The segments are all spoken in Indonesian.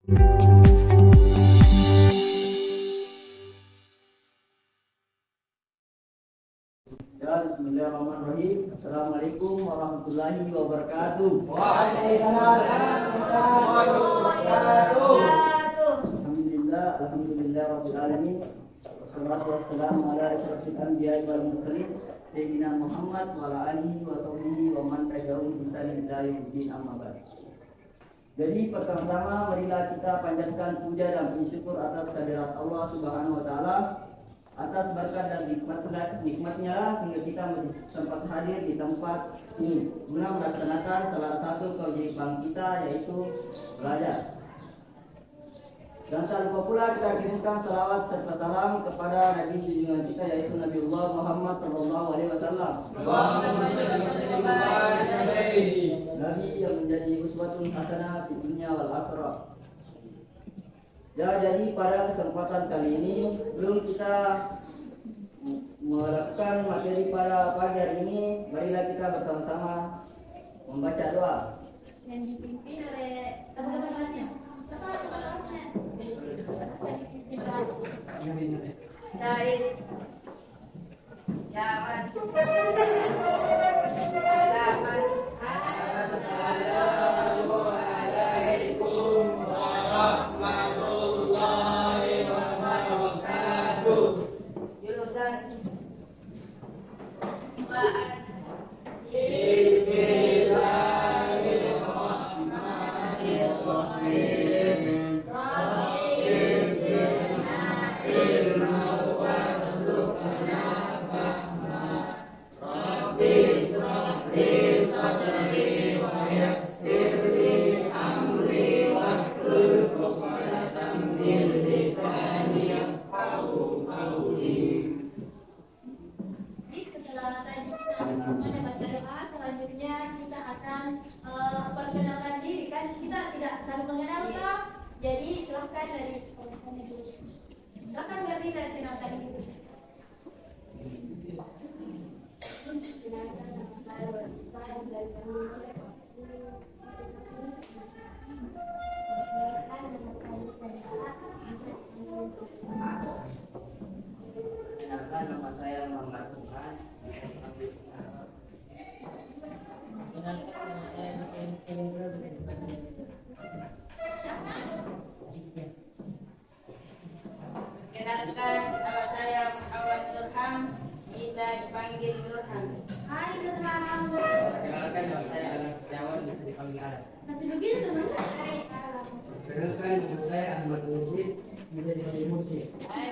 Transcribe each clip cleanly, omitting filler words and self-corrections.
Bismillahirrahmanirrahim. Assalamualaikum warahmatullahi wabarakatuh. Waalaikumsalam warahmatullahi wabarakatuh. Alhamdulillah rabbil alamin. Wassalatu wassalamu ala asyrafil anbiya'i wal mursalin sayyidina Muhammad wa ala alihi wa sahbihi wa man tabi'ahum bi ihsan ila yaumil amma ba'd. Jadi pertama-tama marilah kita panjatkan puja dan syukur atas kehadirat Allah Subhanahu wa taala atas berkat dan nikmatnya sehingga kita sempat hadir di tempat ini guna melaksanakan salah satu kewajiban kita, yaitu belajar. Dan tak lupa pula kita kirimkan salawat serta salam kepada Nabi junjungan kita, yaitu Nabiullah Muhammad SAW. Nabi yang menjadi uswatun hasanah di dunia wal akhirah. Ya, jadi pada kesempatan kali ini belum kita melakukan materi pada pagi hari ini, marilah kita bersama-sama membaca doa yang dipimpin oleh teman-teman kelasnya. Said Yaman Assalamualaikum warahmatullahi wabarakatuh. jurusan Ba'an. Bismillahirrahmanirrahim. Setelah tadi kita baca doa, selanjutnya kita akan perkenalkan diri. Kan kita tidak saling mengenal toh. Jadi silahkan dari silakan Berli dan kenalkan diri. Kenalkan nama saya Berli dari Kenalkan, nama saya Muhammad Tuhan. Kenalkan, nama saya Muhammad Nurham, bisa dipanggil Nurham. Hai Nurham. Kenalkan, nama saya Alam Setiawan, bisa dipanggil Alam. Masih begitu teman? Hai Alam. Kenalkan, nama saya Ahmad Mursyid, bisa dipanggil Mursyid. Hai.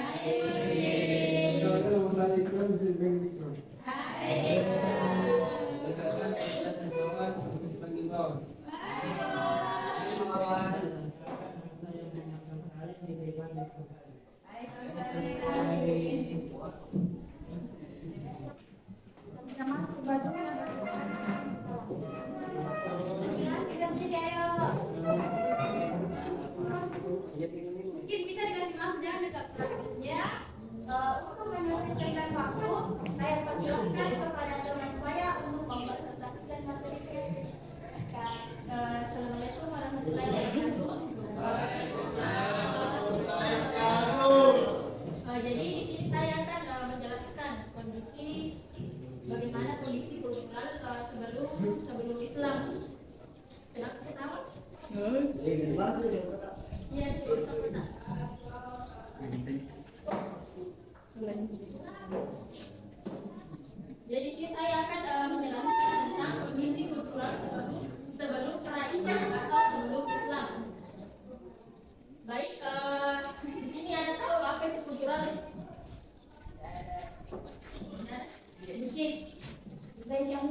Kita masuk bajunya. Mungkin bisa dikasih masuk, jangan dekat ya. Untuk menyelesaikan waktu, saya persilahkan kepada teman saya untuk mempresentasikan materi. Assalamualaikum warahmatullahi wabarakatuh. Jadi di sini saya akan menjelaskan bagaimana kondisi kultural sebelum Islam. Kenapa ketawa? Iya, di kota. Jadi sini saya akan menjelaskan tentang kondisi kultural sebelum kerajaan atau sebelum Islam. Baik, di sini ada tahu apa itu kultural? Musik, baik yang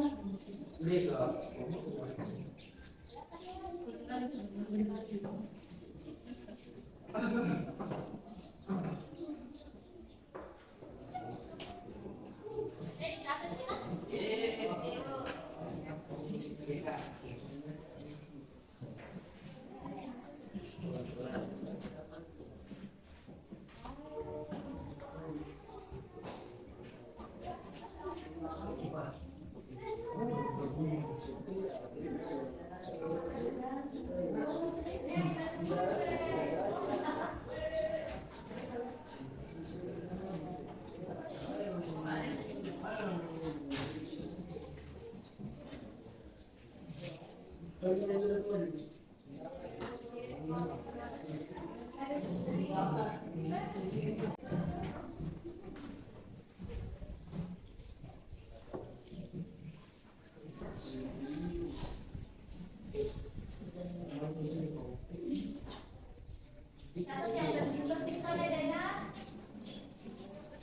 Catat yang penting sana dana.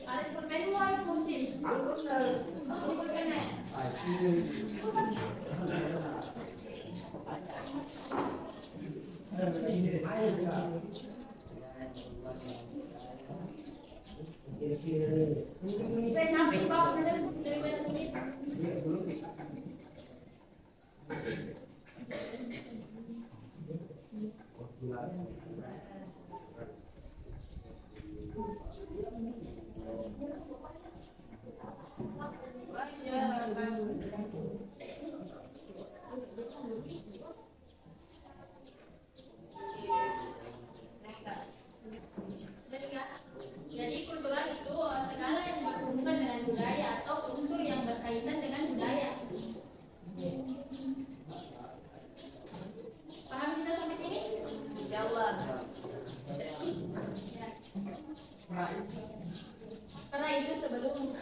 Ada pertemuan mungkin. Aku berkenan. Saya sampai bawah dari tulis. Jadi kultural itu segala yang berhubungan dengan budaya atau unsur yang berkaitan dengan budaya. Paham kita sampai sini? Jawab. Karena itu sebelum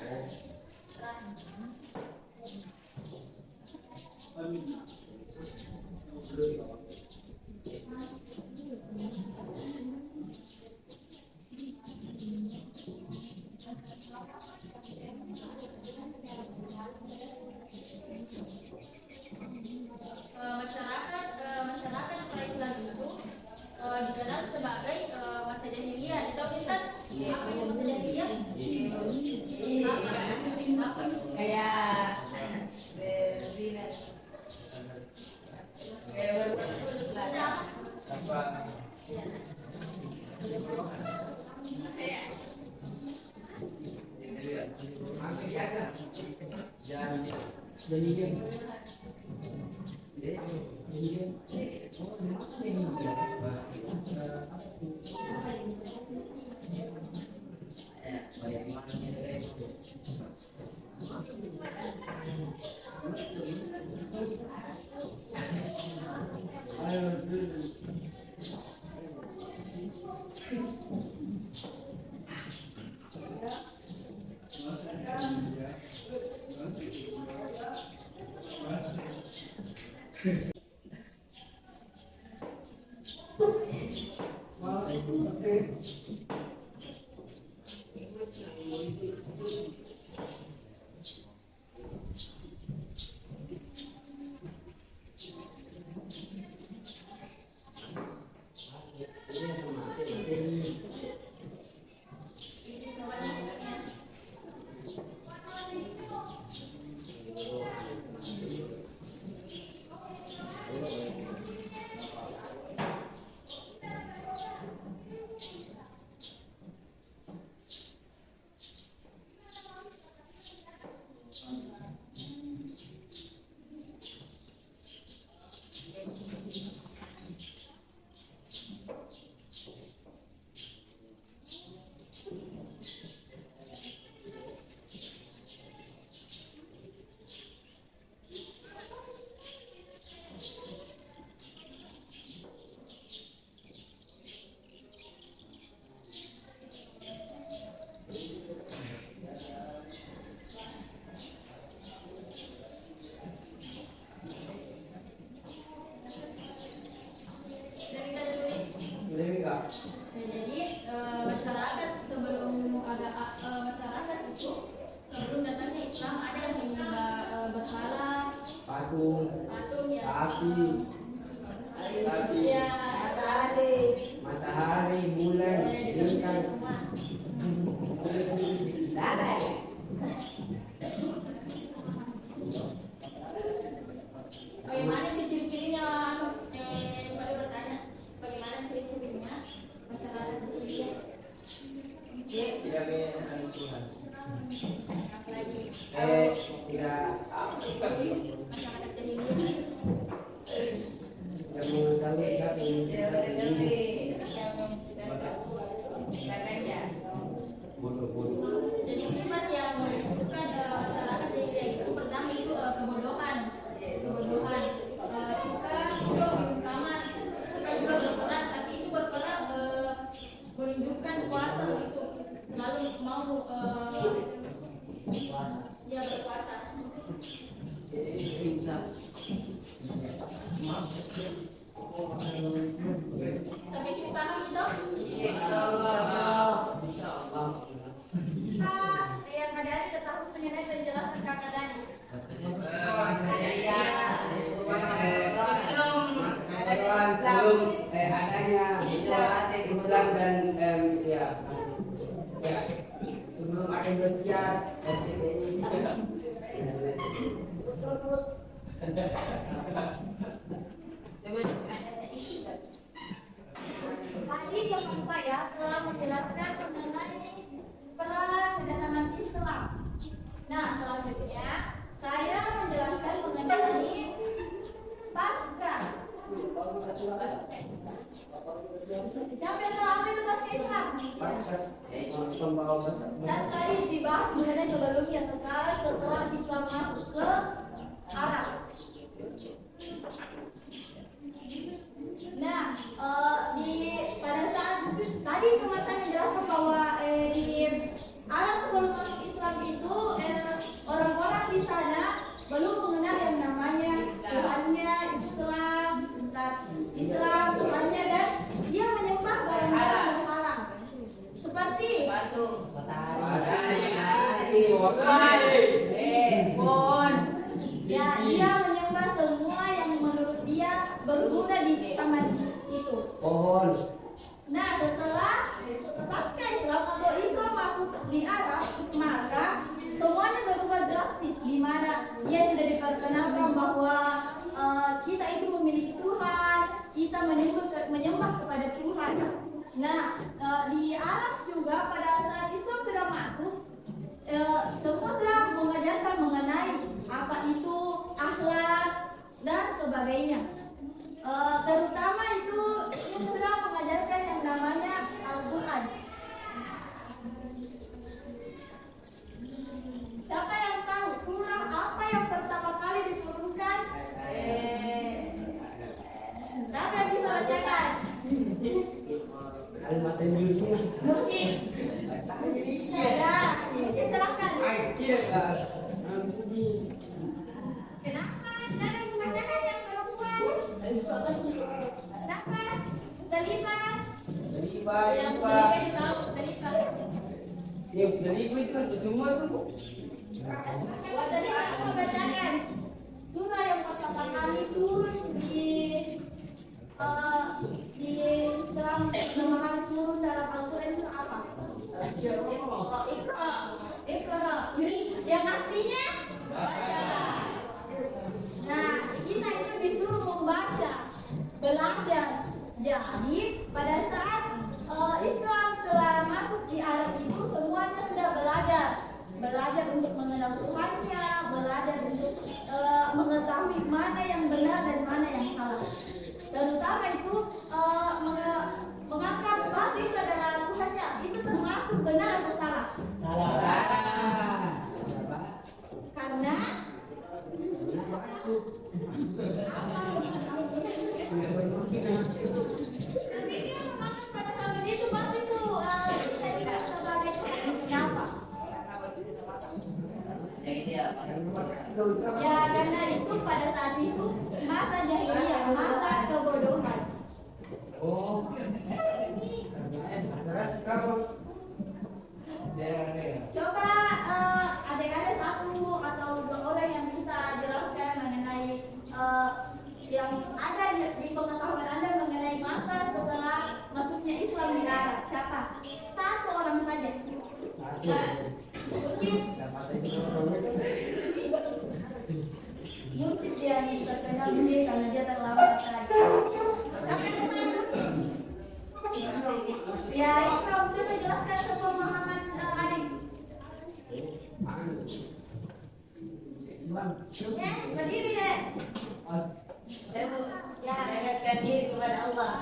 masyarakat Islam itu dikenal sebagai masa jahiliyah. Tahu kan apa itu masa jahiliyah? Kayak jadi masyarakat sebelum ada masyarakat itu sebelum datangnya Islam ada yang menyembah berhala, patung, ya, ya, matahari, bulan, bintang. Bagaimana ciri-cirinya? Baru bertanya, bagaimana ciri-cirinya masyarakat Indonesia? Tidak mengenal Tuhan. Apalagi Tidak masyarakat Indonesia. yang mengetahui siapa yang bodoh-bodoh. Jadi sifat yang menunjukkan masyarakat Indonesia itu pertama itu kebodohan, suka berkamar, suka juga berperang, tapi itu berperang menunjukkan kuasa Sampai sini paham itu? Yang ada ketahui mengenai penjelasan kakak tadi. Sebelum adanya Islam dan sebelum ada Indonesia Tadi teman saya telah menjelaskan mengenai kedatangan Islam. Nah, selanjutnya saya menjelaskan mengenai Paskah. Siapa yang tahu apa itu Paskah Islam? Dan tadi dibahas mengenai sebelumnya, sekarang setelah Islam masuk ke Arab. Nah, pada saat tadi teman saya menjelaskan bahwa di Arab sebelum masuk Islam itu orang-orang di sana belum mengenal yang namanya Tuhannya Islam, Tuhannya, dan dia menyembah barang-barang yang haram seperti ya, dia menyembah semua yang menurut dia berguna di taman itu. Nah, setelah pasca Islam atau Islam masuk di Arab, maka semuanya berubah drastis, di mana ia sudah diperkenalkan bahwa kita itu memiliki Tuhan, kita menyembah kepada Tuhan. Nah, di Arab juga pada saat Islam sudah masuk, semua sudah mengajarkan mengenai apa itu akhlak dan sebagainya. Terutama itu sudah mengajarkan yang namanya Al-Quran. Siapa yang tahu surah apa yang pertama kali diturunkan? Siapa yang bisa bacakan? Mungkin. Ya, silakan. Kenapa? Jangan membacakan yang perempuan. Kenapa? Terlibat. Yang mereka tahu cerita. Terlibat membacakan surah yang pertama kali turun di Islam, pertama kali turun dalam Al-Quran itu apa? Iqra. Yang artinya baca. Nah, kita itu disuruh membaca, belajar. Jadi pada saat Islam telah masuk di Arab itu, semuanya sudah belajar untuk mengenal Tuhannya, belajar untuk mengetahui mana yang benar dan mana yang salah. Terutama itu mengangkat bahwa itu adalah Tuhannya, itu termasuk benar atau salah? Karena tapi dia mengangkat pada saat itu pasti itu kita tidak sebagai Tuhan. Kenapa? Ya, karena itu pada saat itu masa jahiliyah, masa kebodohan. Coba adik-adik satu atau dua orang yang bisa jelaskan mengenai yang ada di pengetahuan Anda mengenai masa setelah masuknya Islam di Arab. Siapa? Satu orang saja. Mursyid dia terkenal di sini karena dia terlambat tadi. Ya, Ikram, coba jelaskan sepemahaman adik. Ya, berdiri deh. Ya, dekatkan diri kepada Allah.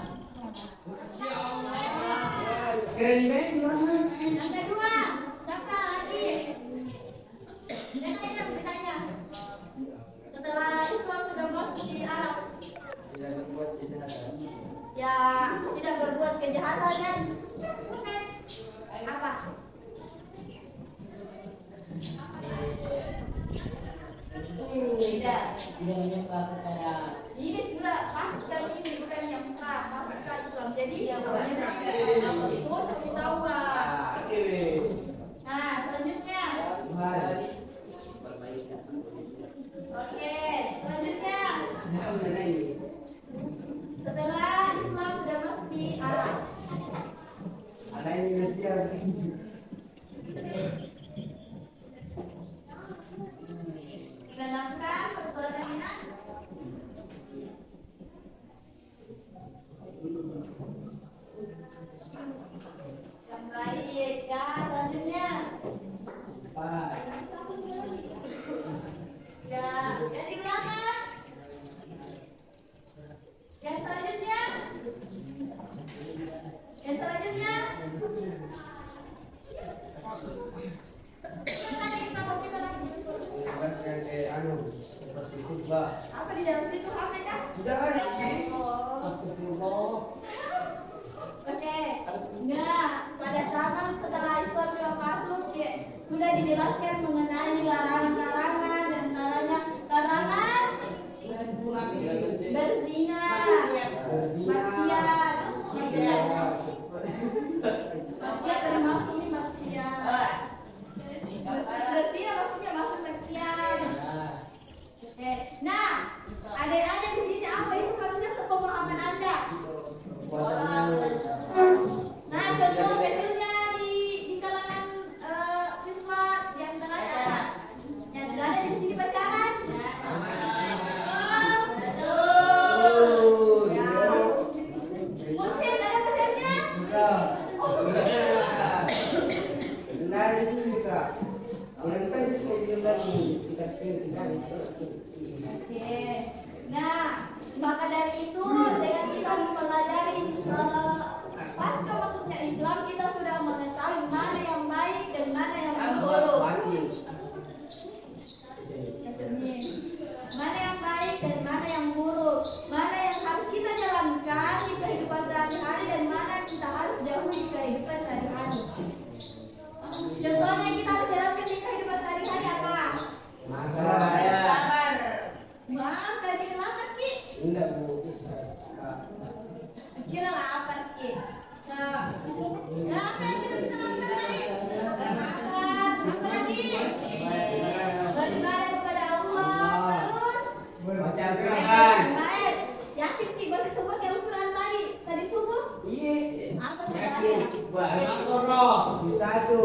Yang kedua, siapa lagi? Ditanya. Setelah Islam sudah masuk di Arab, ya tidak berbuat kejahatan dan apa? Tidak menyembah kepada. Ini sudah Jadi namanya itu seperti tahu nggak? Nah, selanjutnya. Oke, selanjutnya. Setelah Islam sudah masuk di Arab, Ada Indonesia. menanamkan pertanian. Yang baik, ya selanjutnya. Ya, yang di belakang. Yang selanjutnya. Yang selanjutnya. Seperti khutbah. Apa di dalam situ apa kan? Sudah ada. Oh. Astagfirullah. Oke. Nah, pada zaman setelah Islam sudah masuk, ya, sudah dijelaskan mengenai larangan-larangan dan larangan berzina, maksiat. Maksiat termasuk ini maksiat. Berzina maksudnya masuk maksiat. Oke. Nah, ada di sini apa itu harusnya sepemahaman Anda? Nah, contoh kecilnya di kalangan siswa yang terakhir. Yang ada di sini pacaran. Oh, betul. Ya. Mursyid ada pacarnya? Benar di sini Kak. Orang kan bisa dibilang kita Oke. Nah, maka dari itu dengan kita mempelajari pasca masuknya Islam, kita sudah mengetahui mana yang baik dan mana yang buruk. Mana yang baik dan mana yang buruk. Mana yang harus kita jalankan di kehidupan sehari-hari dan mana yang kita harus jauhi di kehidupan sehari-hari. Contohnya kita harus jalankan di kehidupan sehari-hari apa? Sabar. Maaf, tadi banget Ki. Enggak Bu. Kira lah apa Ki? Nah, apa yang kita bisa lakukan tadi? Sabar. Apa lagi? Beribadah kepada Allah. Terus Baca Al-Quran. baik. Yakin Ki baca semua Al-Quran tadi subuh? Iya. Apa Yakin. tadi? Al-Quran. Di satu.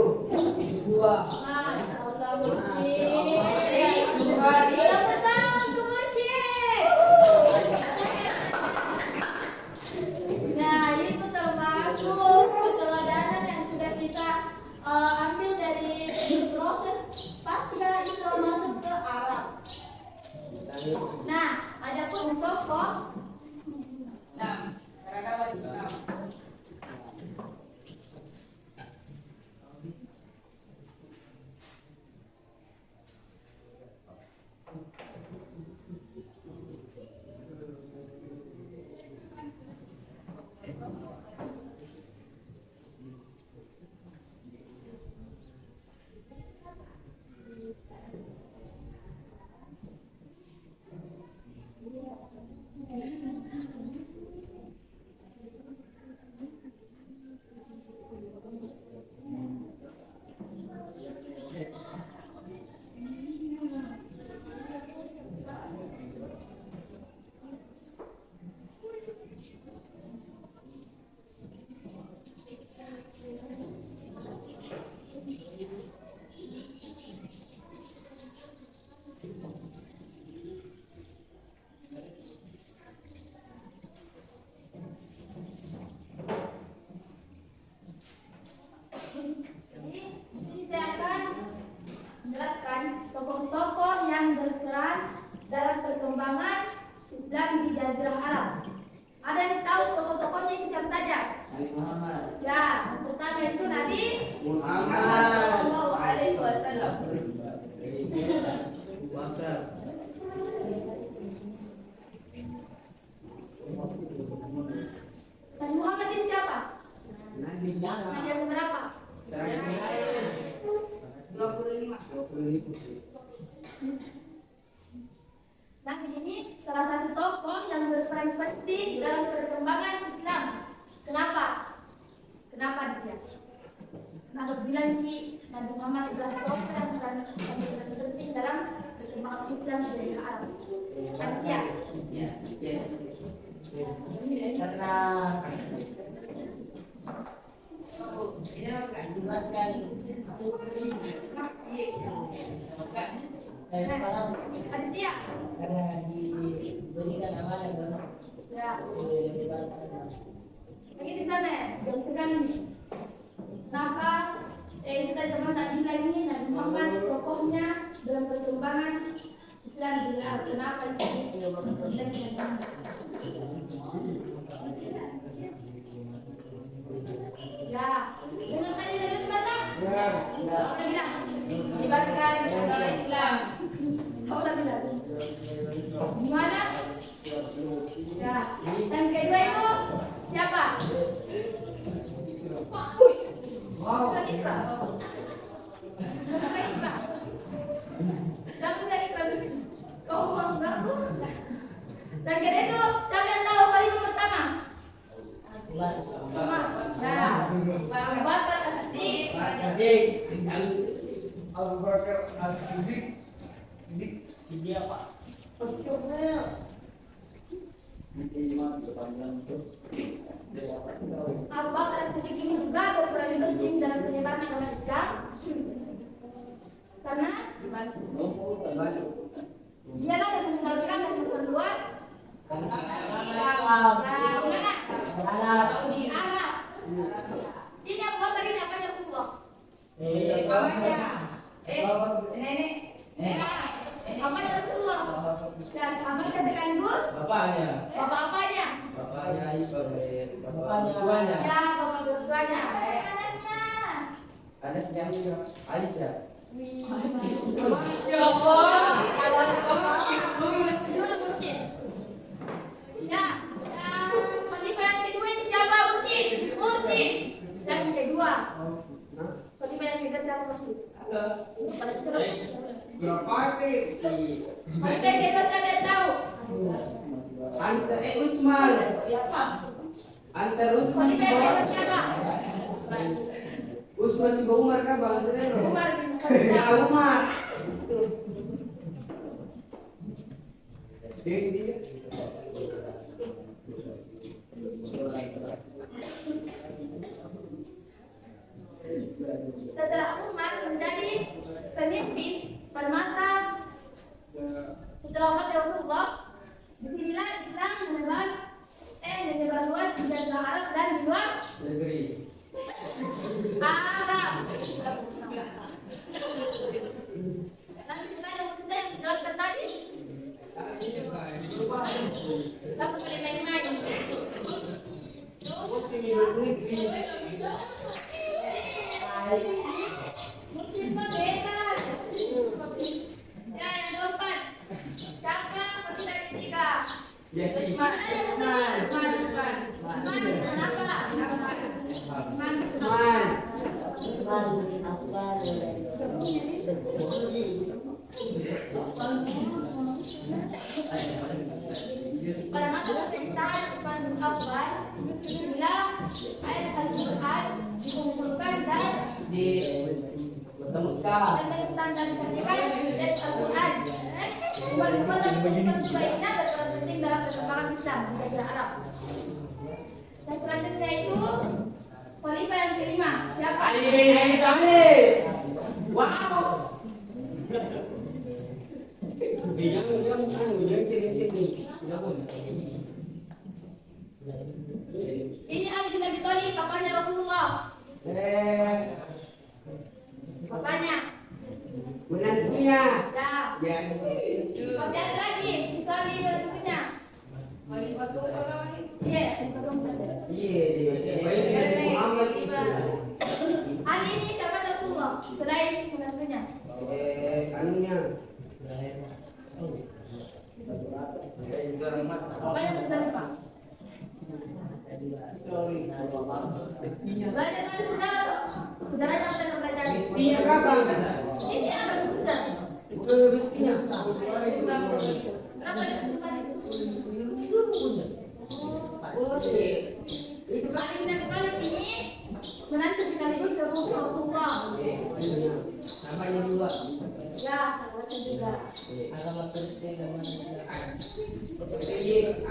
Di dua. Masya Allah, Mursyid. Yang pertama untuk Mursyid. Nah, itu termasuk keteladanan yang sudah kita ambil dari proses pasca Islam masuk ke Arab. Nah, ada pun tokoh. Tokoh-tokoh yang berperan dalam perkembangan Islam di Jazirah Arab. Ada yang tahu tokoh-tokohnya ini siapa saja? Nabi Muhammad. Ya, yang pertama itu Nabi Muhammad. Sallallahu Alaihi Wasallam. Nabi Muhammad ini siapa? Nabi Nabi yang berapa? 25. Nabi ini salah satu tokoh yang berperan penting dalam perkembangan Islam Kenapa? Kenapa dia? Kenapa bilang Ki Nabi Muhammad adalah tokoh yang sangat penting dalam perkembangan Islam di Jazirah Arab? Artinya, Karena dibuatkan Aditya. karena diberikan amanah dan Ya, dibebaskan. lagi di sana ya, jam sekali. Kenapa? Kita zaman Nabi ini Nabi Muhammad tokohnya dalam perkembangan Islam di Arab. Kenapa itu? Ya, dengan tadi Nabi sebentar. Ya. Apa bilang? Menyebarkan agama Islam. Kau udah bilang. Gimana? Ya, yang kedua itu siapa? Wow. Lagi Ikra. Lagi Ikra. Jangan lagi Ikra di sini. Kau mau ngaku? Dan kedua itu siapa yang tahu kalimat pertama? Umar. Nah, Abu Bakar As-Siddiq. Abu Bakar As-Siddiq. Ini apa? Abu Bakar As-Siddiq ini juga berperan penting dalam penyebaran agama Islam. Karena dialah yang meninggalkan dan memperluas Arab. Ini Abu Bakar ini apa yang Rasulullah? Nenek. Apa yang Rasulullah? Dan sahabatnya sekaligus Bapaknya. bapak apanya? Bapaknya Ibrahim. Bapaknya. Ya, bapak berduanya. Ada yang Aisyah. Ya Allah. Ya, khalifah yang kedua itu siapa? Mursyid. Yang kedua. Khalifah yang ketiga siapa Mursyid? Berapa sih? Khalifah yang kedua siapa yang tahu? Usman. Antar Usman Khalifah yang kedua siapa? Usman si Umar kan bang Umar bin Ya Khattab. Umar. Dia. Setelah Umar menjadi pemimpin pada masa setelah wafatnya Rasulullah, disinilah Islam menyebar luas di Jazirah Arab dan di luar Negeri. Arab. Nanti kita ada maksudnya yang dijelaskan tadi. Satu kali main-main. Mungkin bebas. Ya, yang keempat. Siapa peserta ketiga? Ya sih. Usman. Pada masa pemerintahan Utsman bin Affan, inilah ayat Al-Quran dikumpulkan dan Bertemukan. menstandarisasikan dari Al-Quran. Umar bin Khattab sebaiknya berperan penting dalam perkembangan Islam di Jazirah Arab. Dan selanjutnya itu khalifah yang kelima. Siapa? Ali bin Abi Thalib. Wow. Ini Ali bin Abi Thalib, bapaknya Rasulullah. Bapaknya. Menantunya. Ya. Ya. Masih ada lagi, Thalib menantunya. Iya, Iya, baik Muhammad itu. Ali ini siapa Rasulullah selain menantunya? Anunya. Bapaknya Rasulullah Pak. Belajar dari saudara. Saudaranya apa yang belajar? Rezekinya kapan? Ini anak saudara. Bukan rezekinya. Kenapa dia suka itu? Saling dan balik ini menantu sekaligus seluruh Rasulullah. Namanya juga. Ya, sahabatnya juga. Agama tertentu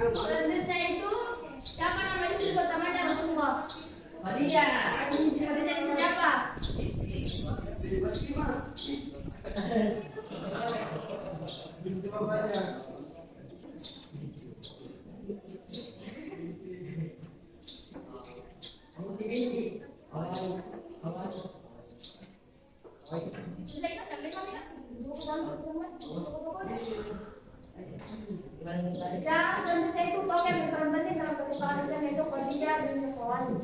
Selanjutnya itu siapa nama istri pertamanya Rasulullah? Khadijah. Khadijah itu siapa? Sudah ingat kan besok ya? Dan selanjutnya itu tokoh yang berperan penting dalam perkembangan Islam yaitu Khadijah binti Khuwailid.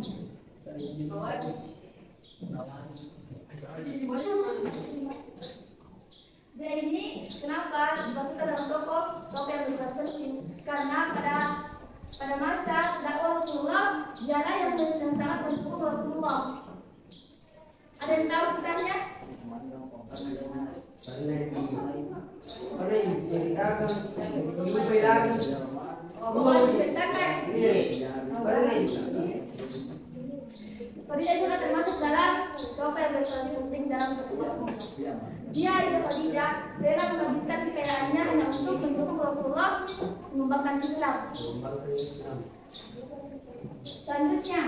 Dia ini kenapa dimasukkan dalam tokoh yang berperan penting? Karena pada masa dakwah Rasulullah, dialah yang sangat mendukung Rasulullah. Ada yang tahu kisahnya? Karena diceritakan hidup lagi. Bukan diceritakan. Khadijah juga termasuk dalam tokoh yang berperan penting dalam perkembangan. Dia itu Khadijah rela menghabiskan kekayaannya hanya untuk mendukung Rasulullah mengembangkan Islam. Selanjutnya,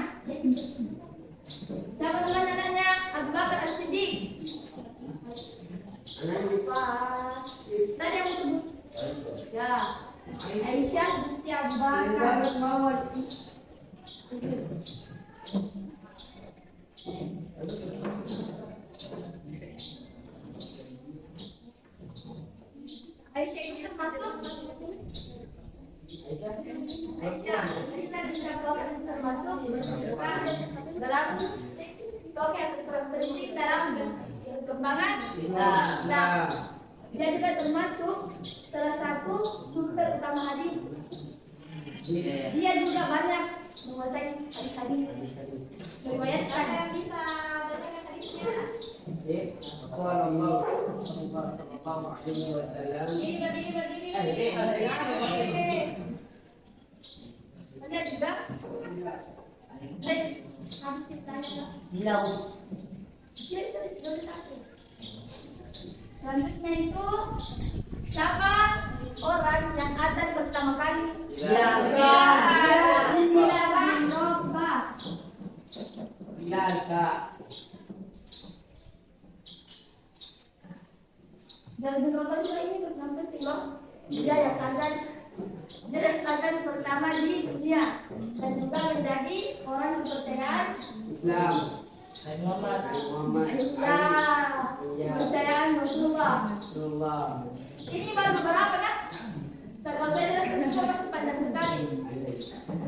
siapa namanya? Abu Bakar As-Siddiq. Tadi yang disebut. Ya, Aisyah binti Abu Bakar. Aisyah ini termasuk dalam tokoh yang penting dalam perkembangan Islam. Dia juga termasuk salah satu sumber utama hadis. Dia juga banyak menguasai hadis-hadis. Meriwayatkan yang bisa bacakan hadisnya. Berdiri. Ada juga. Habis ditanya. Selanjutnya itu siapa orang yang azan pertama kali? Bilal bin Rabah. Bilal Kak. Bilal bin Rabah juga ini berperan penting loh. Dia yang azan pertama di dunia dan juga menjadi orang kepercayaan Islam. Muhammad. Kepercayaan Rasulullah. Ini baru berapa kan? Kalau saya sudah panjang sekali.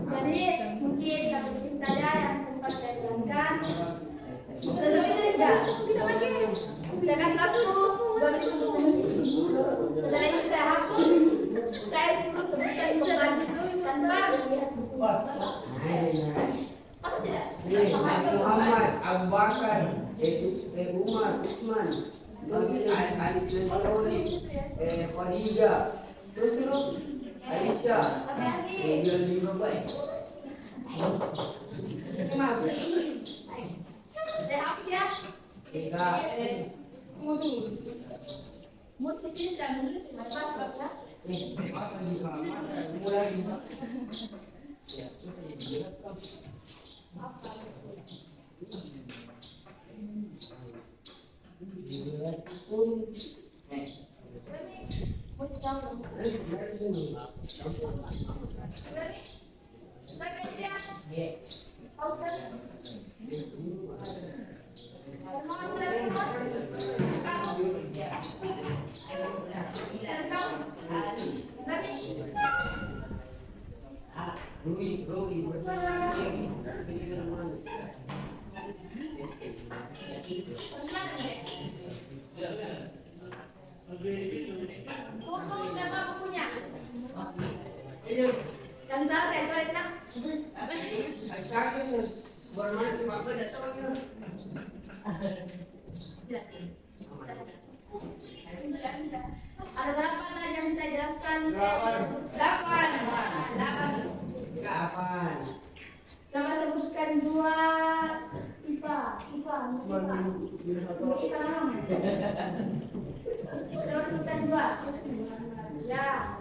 Jadi mungkin satu titik saja yang sempat saya jelaskan. Sebelum itu tidak. Saya kasih waktu 2 menit. Setelah ini saya hapus. Saya suruh sebutkan kembali tanpa melihat buku. Apa tidak? Muhammad, Abu Bakar, Umar, Utsman, Ali bin Abi Thalib, Khadijah, terus Aisyah, Bilal bin Rabah. Saya hapus ya. Musik ini tidak menulis bahasa Arab ya. Tunggu siapa bukunya? Yang salah saya tulis nak. Ada berapa tadi yang saya jelaskan? 8. Coba sebutkan dua IPA. IPA. Kita nama. Coba sebutkan dua. Ya.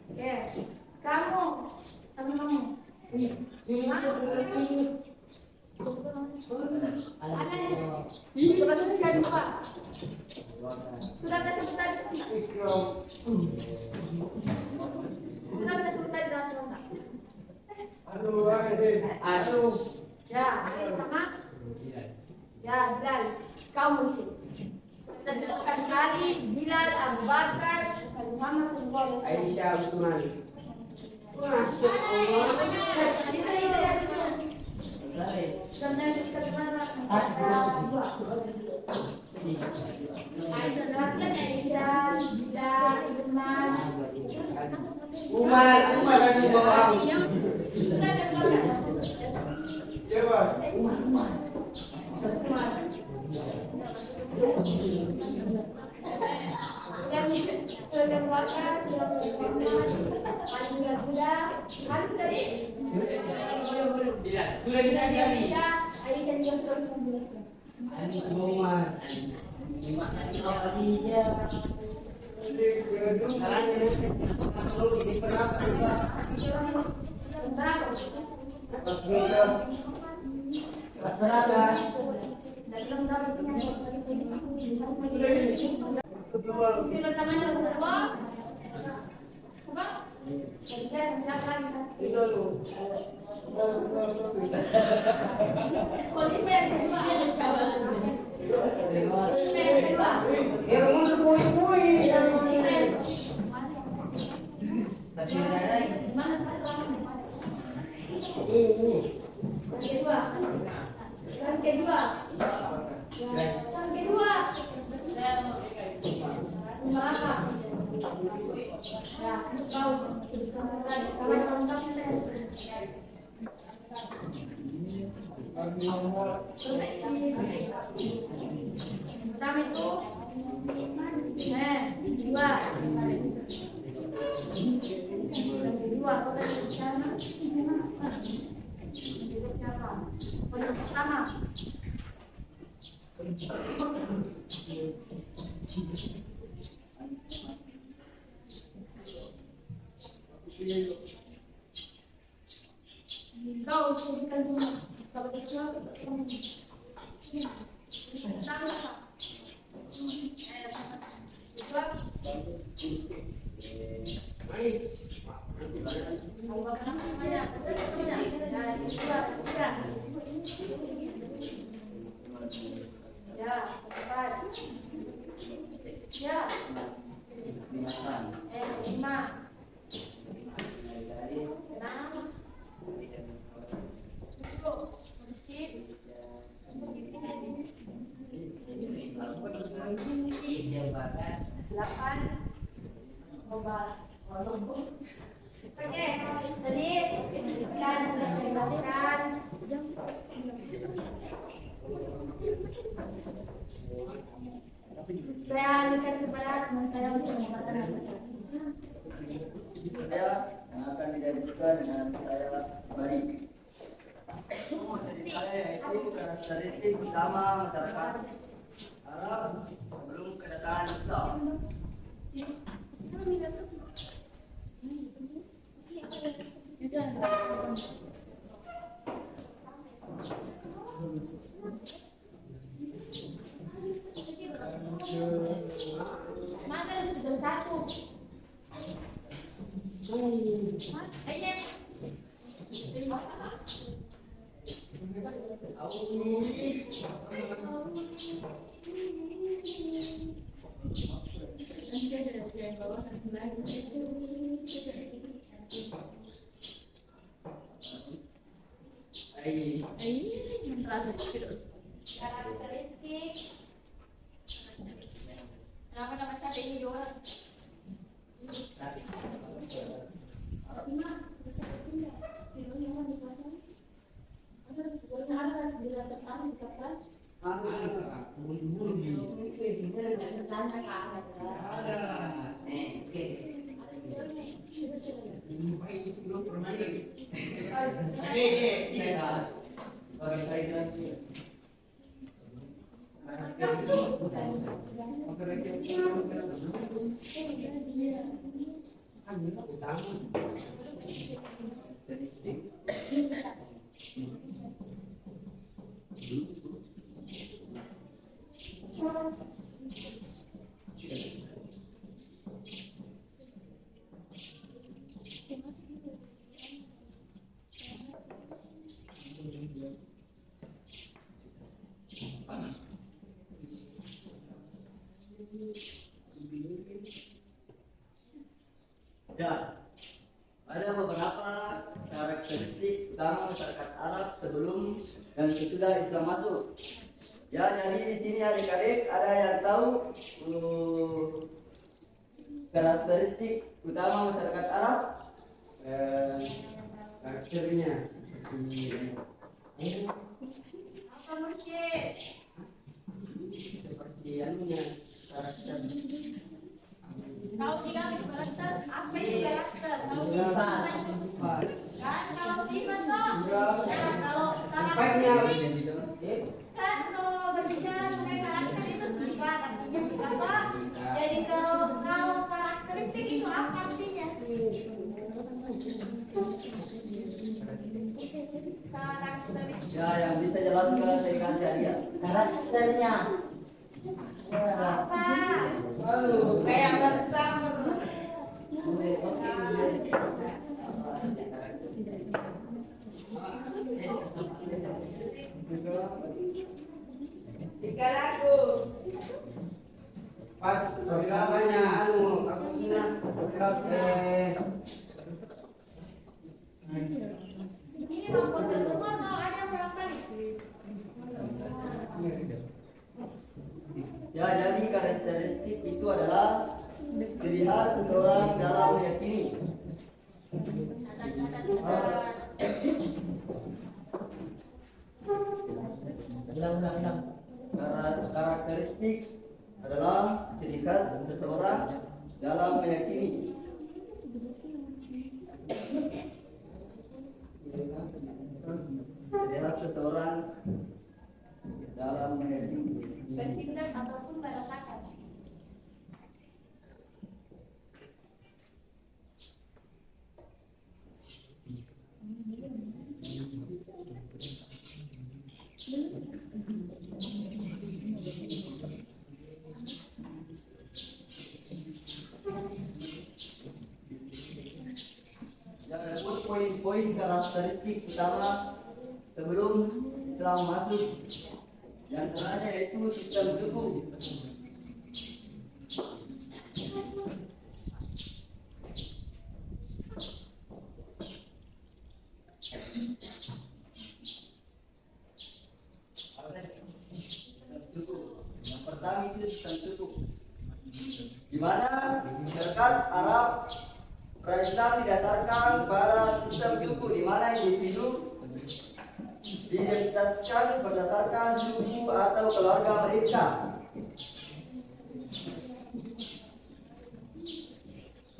Oke. Kamu. Kamu. Coba sebutkan dua. Sudah ada sebutan. Sudah ada sebutan dalam enggak? Aduh. Ya, sama. Ya, Bilal. Kau mesti. Kita sebutkan kali Bilal, Abu Bakar, Muhammad sallallahu alaihi wasallam. Aisyah Usman. Masya Allah. Umar kan bohong. Istri pertamanya Rasulullah. Coba. Silakan. Kodipe yang kedua. Kodipe yang kedua. Ya kamu sepoi-sepoi. Mana pertama? Ini. Yang kedua. Berapa? Ya, kau pertama itu dua. Pertama. Kau sebutkan semua. Kalau kecil, ya, cepat. Ya. 5. 8. Oke, jadi kita sudah menjelaskan saya akan kepada teman saya untuk mengatakan Saya yang akan dilanjutkan dengan saya balik. Jadi saya itu karakteristik utama masyarakat Arab sebelum kedatangan Islam. mana sudah satu. Karakteristik. Kenapa nama cabai ini jualan? Ada. Ya, ada beberapa karakteristik utama masyarakat Arab sebelum dan sesudah Islam masuk. Ya, jadi di sini adik-adik ada yang tahu karakteristik utama masyarakat Arab? Karakternya Apa Mursyid? seperti anunya karakter Kalau bilang karakter, apa itu karakter? Kalau bilang apa itu sifat kan kalau sifat toh. Nah, kalau sifatnya karakter kan kalau berbicara mengenai karakter itu sifat, artinya sifat toh. Jadi kalau karakteristik itu apa artinya? Karakteristik. Ya, yang bisa jelaskan saya kasih hadiah. Karakternya Apa? kayak bersama. Tiga lagu. pas pergerakannya aku senang bergerak Ini mampu semua atau ada yang barangkali? Ya, jadi karakteristik itu adalah ciri khas seseorang dalam meyakini. Karakteristik adalah ciri khas seseorang dalam meyakini. Ciri khas seseorang dalam meyakini. Bertindak ataupun merasakan. Dan ada poin-poin karakteristik utama sebelum Islam masuk. Yang antaranya yaitu sistem suku. Yang pertama itu sistem suku, di mana masyarakat Arab Islam didasarkan pada sistem suku, di mana individu diidentitaskan berdasarkan suku atau keluarga mereka.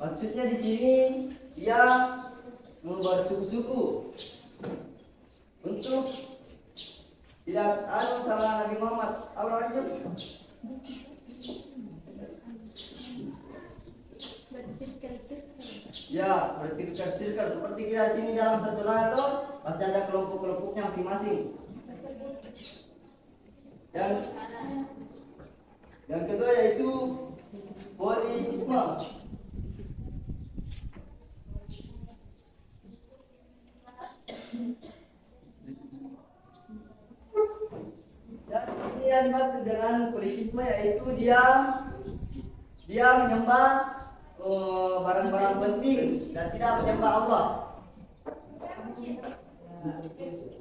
Maksudnya di sini dia membuat suku-suku untuk tidak anu sama Nabi Muhammad. Allah lanjut. Ya, bersirkel-sirkel seperti kita sini dalam satu rangka pasti ada kelompok-kelompoknya masing-masing. Yang kedua yaitu politisme. Dan ini yang dimaksud dengan politisme yaitu dia menyembah barang-barang penting dan tidak menyembah Allah.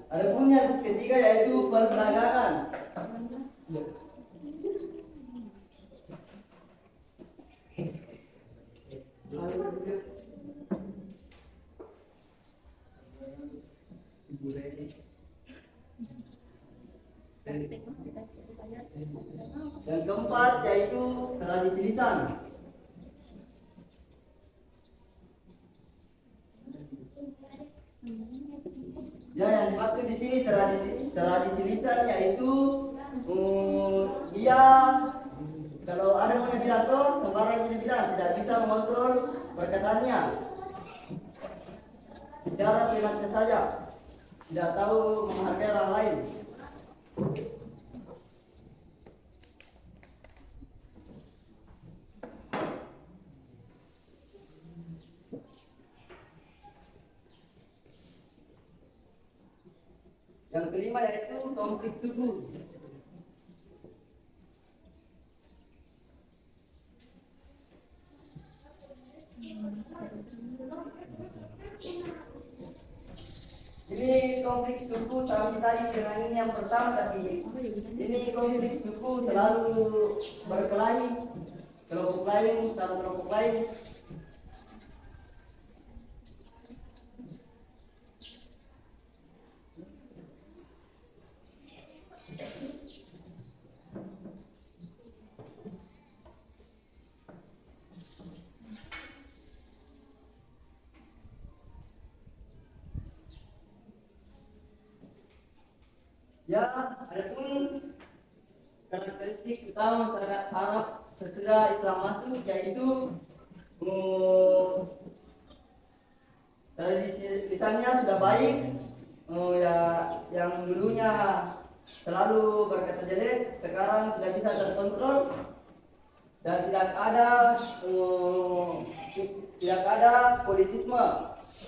Adapun yang ketiga yaitu perdagangan. Yang keempat yaitu tradisi lisan. sini tradisi lisan yaitu dia kalau ada yang pidato sembarang tidak bisa mengontrol perkataannya. Bicara seenaknya saja, tidak tahu menghargai orang lain. Yang kelima yaitu konflik suku. Ini konflik suku sama tadi dengan ini yang pertama, tapi ini konflik suku selalu berkelahi, kelompok lain sama kelompok lain. Ya, adapun karakteristik utama masyarakat Arab sesudah Islam masuk yaitu tradisi lisannya sudah baik, ya yang dulunya selalu berkata jelek sekarang sudah bisa terkontrol dan tidak ada politisme,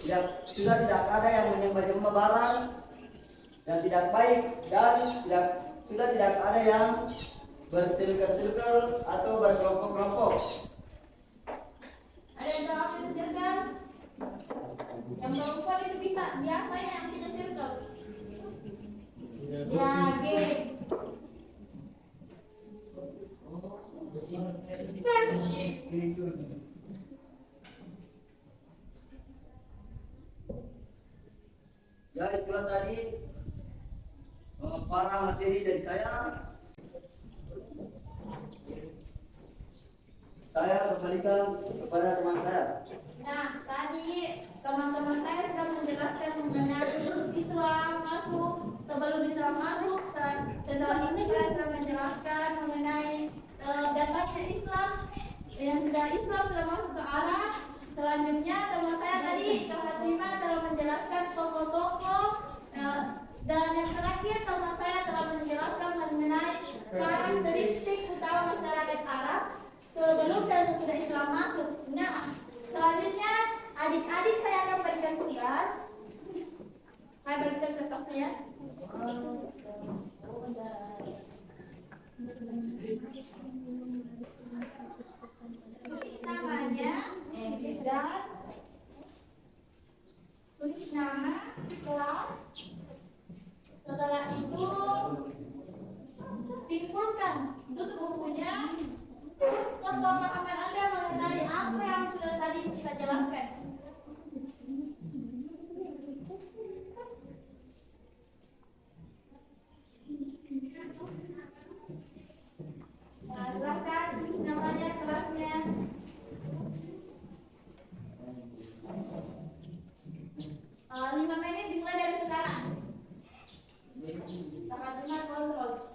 sudah tidak ada yang menyembah-nyembah barang yang tidak baik dan sudah tidak ada yang bersirkel-sirkel atau berkelompok-kelompok. Ada yang tahu punya circle? Yang perempuan itu bisa biasanya yang punya circle. Ya, G. Ya, itulah tadi para materi dari saya. Saya kembalikan kepada teman saya. Nah, tadi teman-teman saya sudah menjelaskan mengenai Islam masuk, sebelum Islam masuk, setelah ini saya sudah menjelaskan mengenai datangnya Islam, yang sudah Islam sudah masuk ke Arab. Selanjutnya teman saya tadi Kakak Tuima telah menjelaskan tokoh-tokoh, dan yang terakhir teman saya telah menjelaskan mengenai karakteristik utama masyarakat Arab sebelum dan sesudah Islam masuk. Nah, selanjutnya adik-adik saya akan berikan tugas. Saya berikan kertasnya. Tulis namanya, dan tulis nama, kelas. Setelah itu simpulkan, tutup bukunya. Pemahaman Anda mengenai apa yang sudah tadi kita jelaskan. Nah, silakan tulis namanya, kelasnya. Lima menit dimulai dari sekarang. Sangat benar kontrol.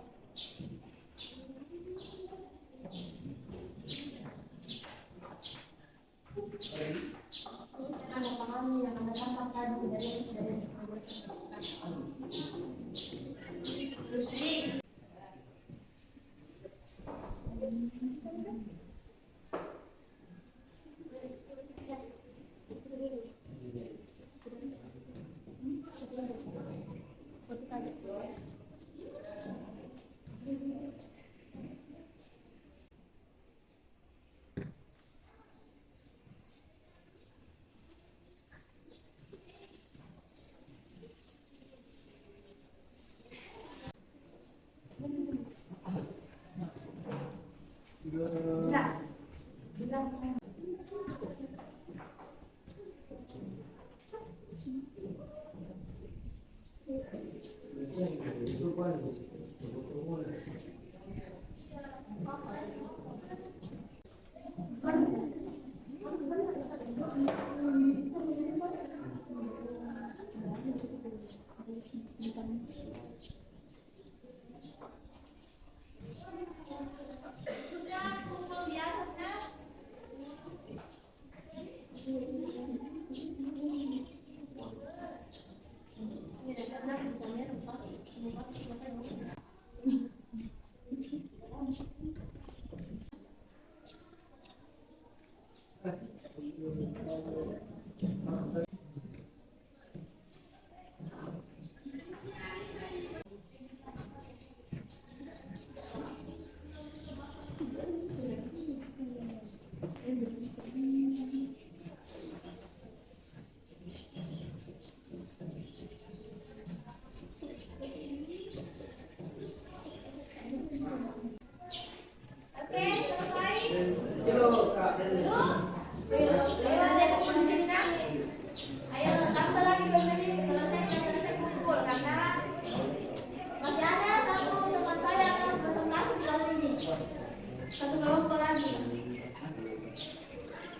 satu kelompok lagi.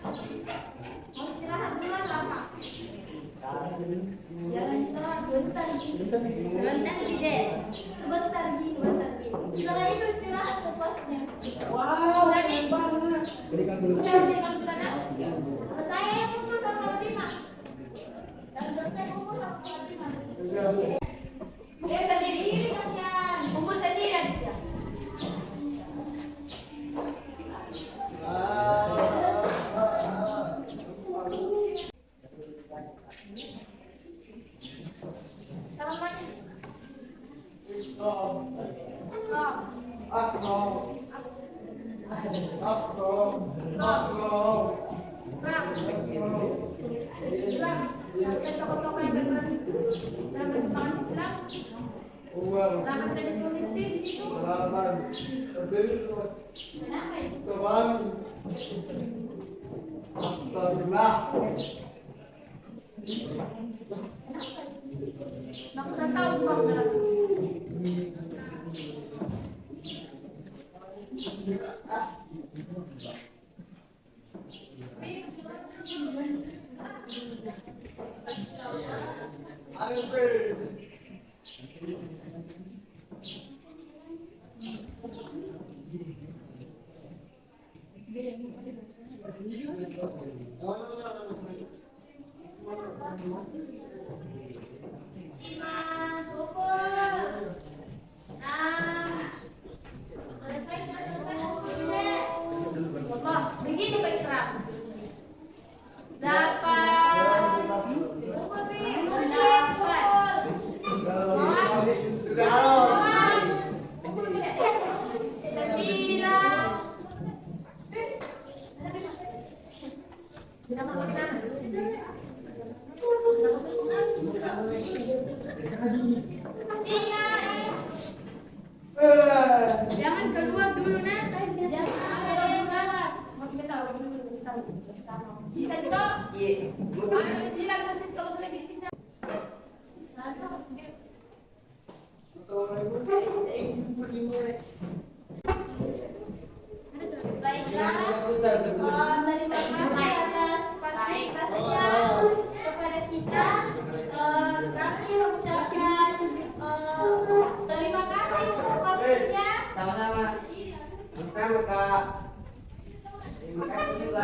Mau istirahat dulu lah Pak. Jangan istirahat sebentar Gi. Sebentar Gi deh. Sebentar Gi. Setelah itu istirahat sepuasnya. Wow, keren banget. Berikan dulu. Saya yang kumpul sama Fatima. Dan saya kumpul sama Fatima. Dia sendiri kasihan. Kumpul sendiri aja. Begini Pak Ikra. Jangan keluar dulu nak. Bisa juga. Tidak mesti kalau lagi tidak. Baiklah, terima kasih atas partisipasinya kepada kita. Kami mengucapkan terima kasih untuk waktunya. Sama-sama. Sama Kak. Terima kasih juga.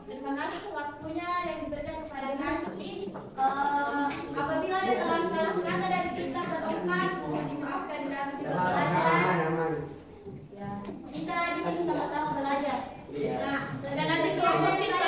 Terima kasih waktunya yang diberikan kepada kami. Apabila ada salah-salah kata dari kita berempat, mohon dimaafkan kami juga belajar. Kita di sini sama-sama belajar. Nah, dengan kegiatan kita